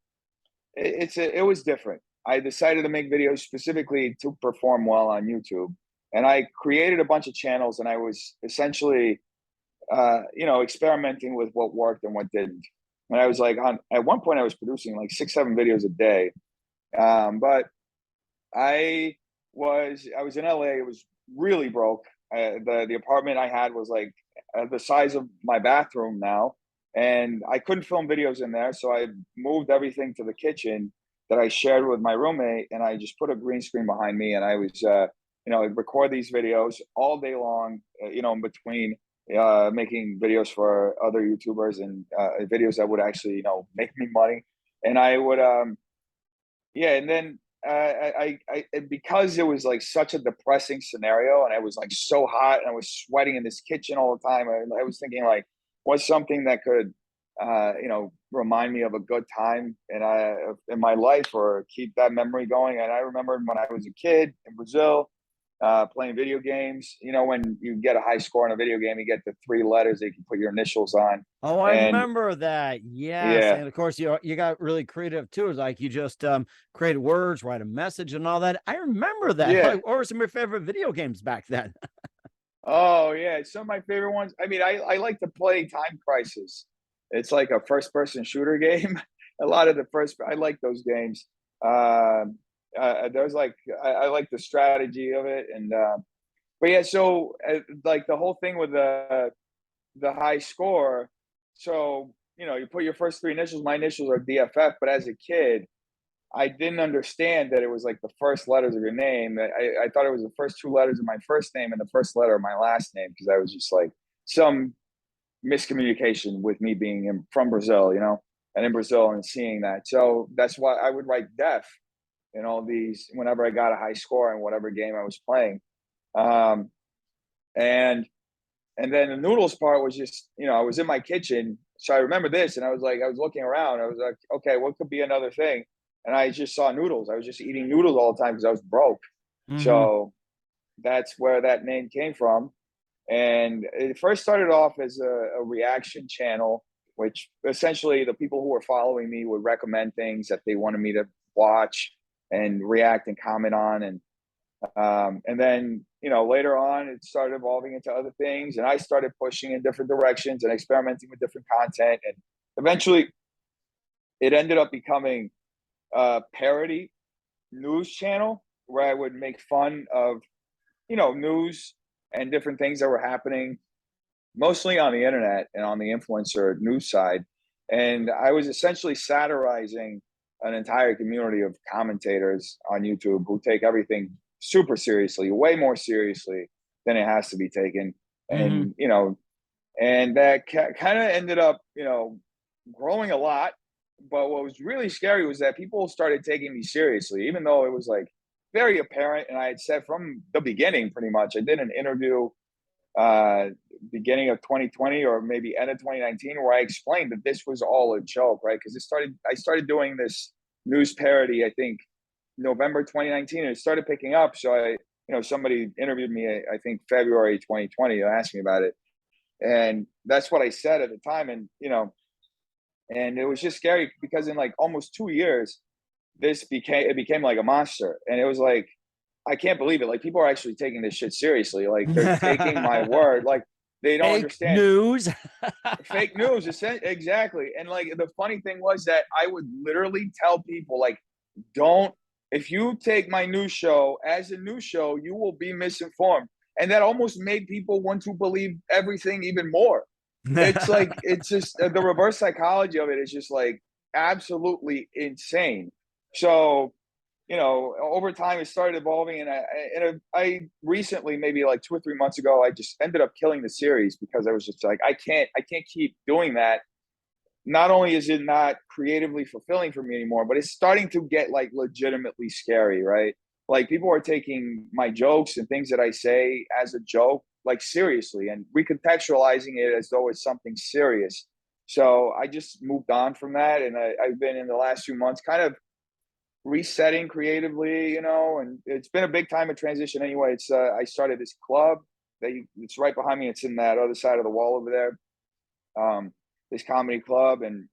it was different. I decided to make videos specifically to perform well on YouTube. and I created a bunch of channels, and I was essentially, experimenting with what worked and what didn't. And I was like, at one point, I was producing like 6, 7 videos a day. But I was in LA. It was really broke. The apartment I had was like the size of my bathroom now, and I couldn't film videos in there. So I moved everything to the kitchen that I shared with my roommate, and I just put a green screen behind me, and I was, I'd record these videos all day long, in between making videos for other YouTubers and videos that would actually, make me money. And I would, yeah, and then because it was like such a depressing scenario, and I was like so hot, and I was sweating in this kitchen all the time. I was thinking like, what's something that could, remind me of a good time in my life, or keep that memory going. And I remember when I was a kid in Brazil, playing video games. When you get a high score in a video game, you get the 3 letters that you can put your initials on. Oh, I And remember that. Yes. yeah, And of course, you got really creative too. It's like you just create words, write a message and all that. I remember that. yeah. Like, what were some of your favorite video games back then? Oh yeah, some of my favorite ones. I mean, I like to play Time Crisis. It's like a first person shooter game. A lot of the first, I like those games. There's like, I like the strategy of it, and but yeah. So like the whole thing with the high score. So you put your first 3 initials. My initials are DFF, but as a kid, I didn't understand that it was like the first letters of your name. I thought it was the first 2 letters of my first name and the first letter of my last name, because I was just like some miscommunication with me being from Brazil, and in Brazil and seeing that. So that's why I would write Def in all these whenever I got a high score in whatever game I was playing. Um, and and then the noodles part was just, I was in my kitchen. So I remember this, and I was like, I was looking around. I was like, okay, what could be another thing? And I just saw noodles. I was just eating noodles all the time because I was broke. Hmm. So that's where that name came from. And it first started off as a reaction channel, which essentially the people who were following me would recommend things that they wanted me to watch and react and comment on. And then, later on, it started evolving into other things, and I started pushing in different directions and experimenting with different content. And eventually, it ended up becoming a parody news channel where I would make fun of, news and different things that were happening, mostly on the internet and on the influencer news side. And I was essentially satirizing an entire community of commentators on YouTube who take everything super seriously, way more seriously than it has to be taken. Hmm. And that kind of ended up, growing a lot. But what was really scary was that people started taking me seriously, even though it was like very apparent. And I had said from the beginning, pretty much, I did an interview beginning of 2020 or maybe end of 2019, where I explained that this was all a joke, right? Because I started doing this news parody, I think November 2019, and it started picking up. So somebody interviewed me, I think February 2020, asked me about it. And that's what I said at the time. And it was just scary because in like almost 2 years, it became like a monster. And it was like, I can't believe it. Like, people are actually taking this shit seriously. Like, they're taking my word. Like, they don't Fake understand news. fake news. Exactly. And like, the funny thing was that I would literally tell people, like, don't, if you take my news show as a news show, you will be misinformed. And that almost made people want to believe everything even more. It's like, it's just the reverse psychology of it is just like absolutely insane. So, over time it started evolving, and I recently, maybe like 2 or 3 months ago, I just ended up killing the series because I was just like, I can't keep doing that. Not only is it not creatively fulfilling for me anymore, but it's starting to get like legitimately scary, right? Like, people are taking my jokes and things that I say as a joke, like, seriously, and recontextualizing it as though it's something serious. So I just moved on from that, and I've been in the last few months kind of resetting creatively, and it's been a big time of transition anyway. It's I started this club it's right behind me. It's in that other side of the wall over there. This comedy club, and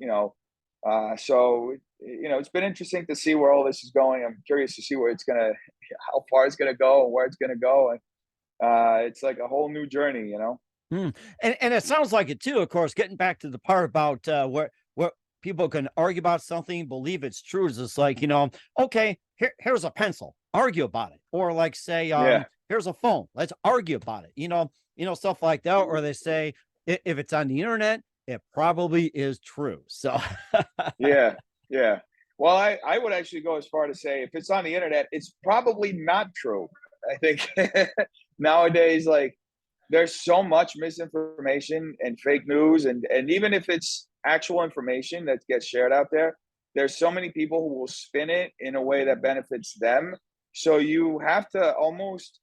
so it's been interesting to see where all this is going. I'm curious to see where it's gonna, how far it's gonna go, and where it's gonna go. And it's like a whole new journey, you know? Hmm. And it sounds like it too. Of course, getting back to the part about where people can argue about something, believe it's true. Is just like, okay, here's a pencil, argue about it, or like say, Yeah. here's a phone, let's argue about it. Stuff like that. Or they say if it's on the internet, it probably is true. So Yeah. Yeah. Well, I would actually go as far to say if it's on the internet, it's probably not true. I think nowadays, like, there's so much misinformation and fake news, and even if it's actual information that gets shared out there, there's so many people who will spin it in a way that benefits them. So you have to almost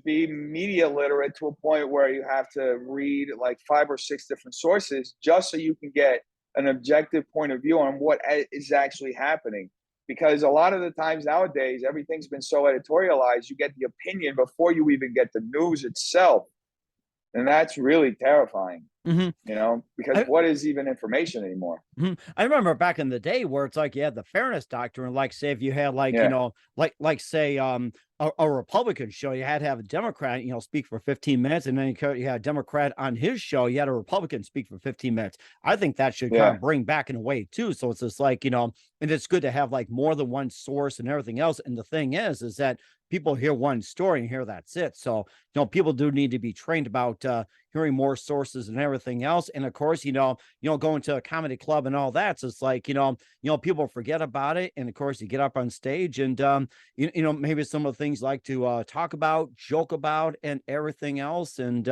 be media literate to a point where you have to read like 5 or 6 different sources just so you can get an objective point of view on what is actually happening. Because a lot of the times nowadays, everything's been so editorialized, you get the opinion before you even get the news itself. And that's really terrifying, Mhm. because what is even information anymore? I remember back in the day where it's like you had the fairness doctrine, like say if you had like, Yeah. like say a Republican show, you had to have a Democrat, speak for 15 minutes, and then you had a Democrat on his show, you had a Republican speak for 15 minutes. I think that should kind Yeah. of bring back in a way too. So it's just like, and it's good to have like more than one source and everything else. And the thing is that people hear one story and hear that's it. So, people do need to be trained about hearing more sources and everything else. And of course, going to a comedy club and all that. So it's like, people forget about it. And of course, you get up on stage and, maybe some of the things like to talk about, joke about, and everything else. And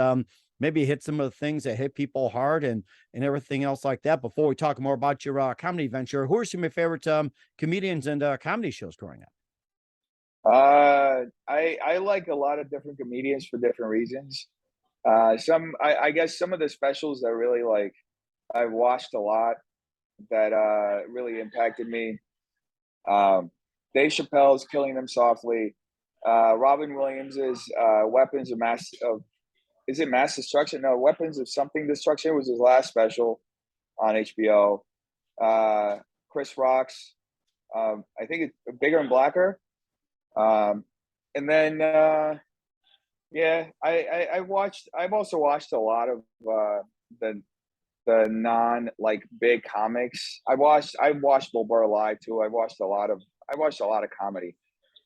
maybe hit some of the things that hit people hard and everything else like that. Before we talk more about your comedy venture, who are some of your favorite comedians and comedy shows growing up? I like a lot of different comedians for different reasons. I guess some of the specials that really like I've watched a lot that really impacted me. Um, Dave Chappelle's "Killing Them Softly." Robin Williams's "Weapons of Mass" of is it Mass Destruction? No, "Weapons of Something Destruction" was his last special on HBO. Chris Rock's I think it's "Bigger and Blacker." Um, and then yeah, I've also watched a lot of the non like big comics. I've watched Bill Burr live too. I watched a lot of comedy.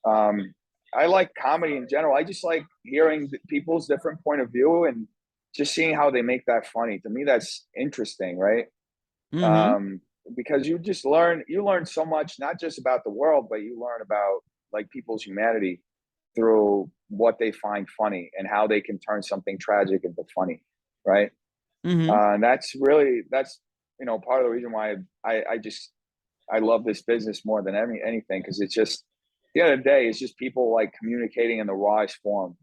Um, I like comedy in general. I just like hearing people's different point of view and just seeing how they make that funny. To me, that's interesting, right? Mm-hmm. Um, because you learn so much, not just about the world, but you learn about like people's humanity through what they find funny and how they can turn something tragic into funny, right? Mm-hmm. And that's part of the reason why I love this business more than anything, because it's just at the end of the day, it's just people like communicating in the rawest form.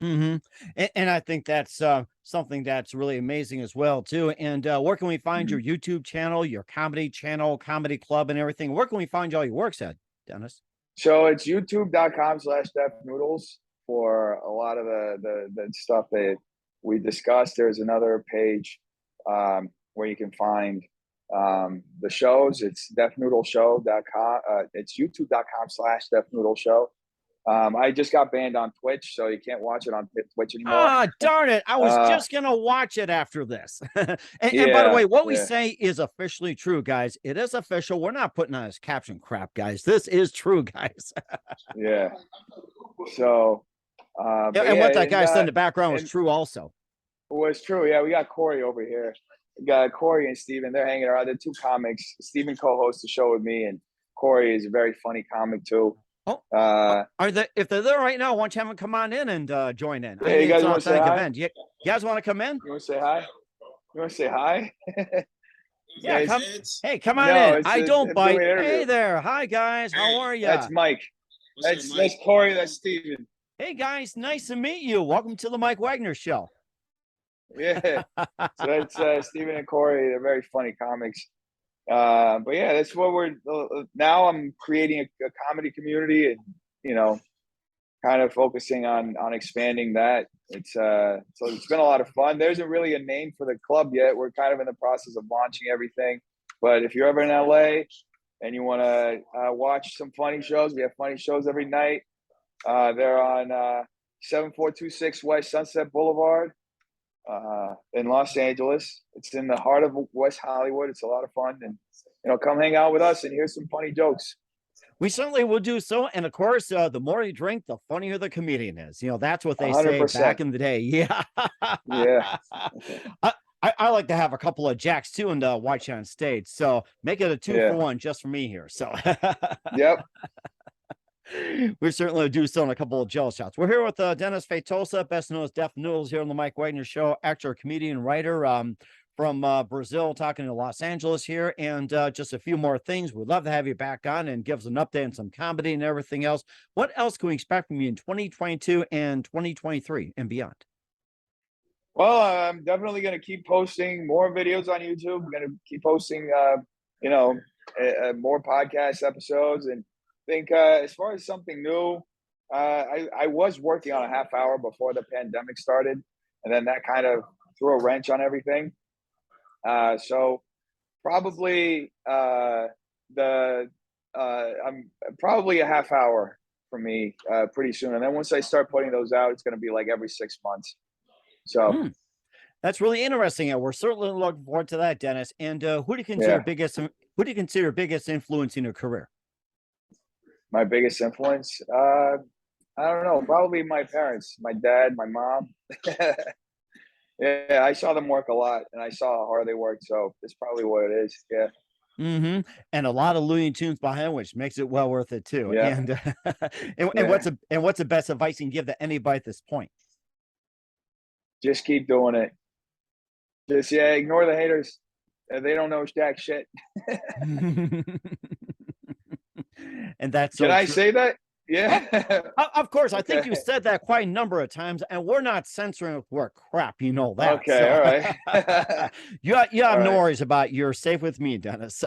Mm-hmm. And I think that's something that's really amazing as well too. And where can we find Mhm. your YouTube channel, your comedy channel, comedy club, and everything? Where can we find all your works at, Dennis? So it's youtube.com/Def Noodles for a lot of the stuff that we discussed. There's another page where you can find the shows. It's defnoodleshow.com. It's youtube.com/Def Noodle Show. I just got banned on Twitch, so you can't watch it on Twitch anymore. Ah, darn it. I was Uh, just going to watch it after this. And by the yeah, way, what we yeah, say is officially true, guys. It is official. We're not putting on this caption crap, guys. This is true, guys. yeah. So, but And yeah, what that guy said in the background was and true also. well, it's true. Yeah, we got Corey over here. We got Corey and Steven. They're hanging around. They're two comics. Steven co-hosts the show with me, and Corey is a very funny comic too. Oh, Uh, are they? If they're there right now, why don't you have them come on in and join in? I yeah, you mean, it's guys an want to say authentic hi? event. You guys want to come in? You want to say hi? You want to say hi? Yeah, Guys, come. Hey, come on no, in. it's I don't him doing bite. an Hey interview. there. Hi, guys. How are That's ya? Mike. That's Corey. That's Steven. Hey, guys. Nice to meet you. Welcome to the Mike Wagner Show. Yeah. So that's Steven and Corey. They're very funny comics. But yeah, that's what we're now. I'm creating a comedy community, and you know, kind of focusing on expanding that. So it's been a lot of fun. There isn't really a name for the club yet. We're kind of in the process of launching everything. But if you're ever in LA and you want to watch some funny shows, we have funny shows every night. They're on 7426 West Sunset Boulevard in Los Angeles. It's in the heart of West Hollywood. It's a lot of fun, and come hang out with us and hear some funny jokes. We certainly will do so. And of course, the more you drink, the funnier the comedian is. That's what they say 100%. back in the day. Yeah. Yeah. I like to have a couple of Jacks too and watch on stage. So make it a 2-for-1 just for me here. So Yep. We certainly do so in a couple of gel shots. We're here with Dennis Feitosa, best known as Def Noodles, here on the Mike Wagner Show, actor, comedian, writer from Brazil, talking to Los Angeles here. And just a few more things. We'd love to have you back on and give us an update on some comedy and everything else. What else can we expect from you in 2022 and 2023 and beyond? Well, I'm definitely going to keep posting more videos on YouTube. I'm going to keep posting, more podcast episodes. And think as far as something new, I was working on a half hour before the pandemic started, and then that kind of threw a wrench on everything. So probably I'm probably a half hour for me pretty soon. And then once I start putting those out, it's going to be like every 6 months. So that's really interesting. And we're certainly looking forward to that, Dennis. And who do you consider biggest influence in your career? My biggest influence? I don't know. Probably my parents, my dad, my mom. Yeah, I saw them work a lot, and I saw how hard they worked. So it's probably what it is. Yeah. And a lot of Looney Tunes behind, which makes it well worth it too. Yeah. And what's the best advice you can give to anybody at this point? Just keep doing it. Just ignore the haters. They don't know jack shit. And that's Can I say that? Yeah. Of course. I think you said that quite a number of times, and we're not censoring word crap. You know that. Okay. So. All right. you have no worries about it. You're safe with me, Dennis.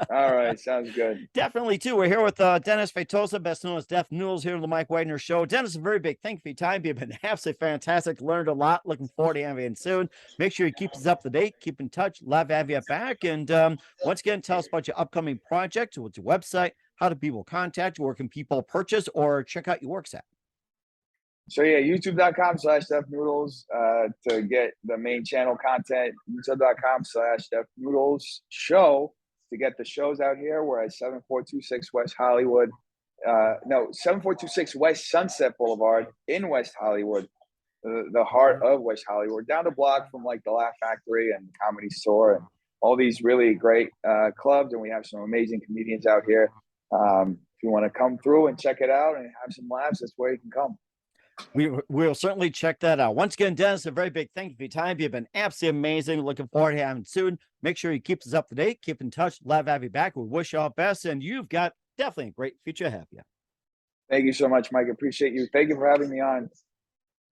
All right. Sounds good. Definitely, too. We're here with Dennis Feitosa, best known as Def Noodles, here on the Mike Wagner Show. Dennis, a very big thank you for your time. You've been absolutely fantastic. Learned a lot. Looking forward to having you soon. Make sure you keep us up to date. Keep in touch. Love to have you back. And once again, tell us about your upcoming project. What's your website? How do people contact you? Where can people purchase or check out your works at? So youtube.com/Def Noodles to get the main channel content. YouTube.com/Def Noodles show to get the shows out here. We're at 7426 West Hollywood. 7426 West Sunset Boulevard in West Hollywood, the heart of West Hollywood, down the block from like the Laugh Factory and the Comedy Store and all these really great clubs. And we have some amazing comedians out here. If you want to come through and check it out and have some laughs, that's where you can come. We'll certainly check that out. Once again, Dennis, a very big thank you for your time. You've been absolutely amazing. Looking forward to having you soon. Make sure you keep us up to date. Keep in touch. Love to have you back. We wish you all best, and you've got definitely a great future ahead of you. Thank you so much, Mike. Appreciate you. Thank you for having me on.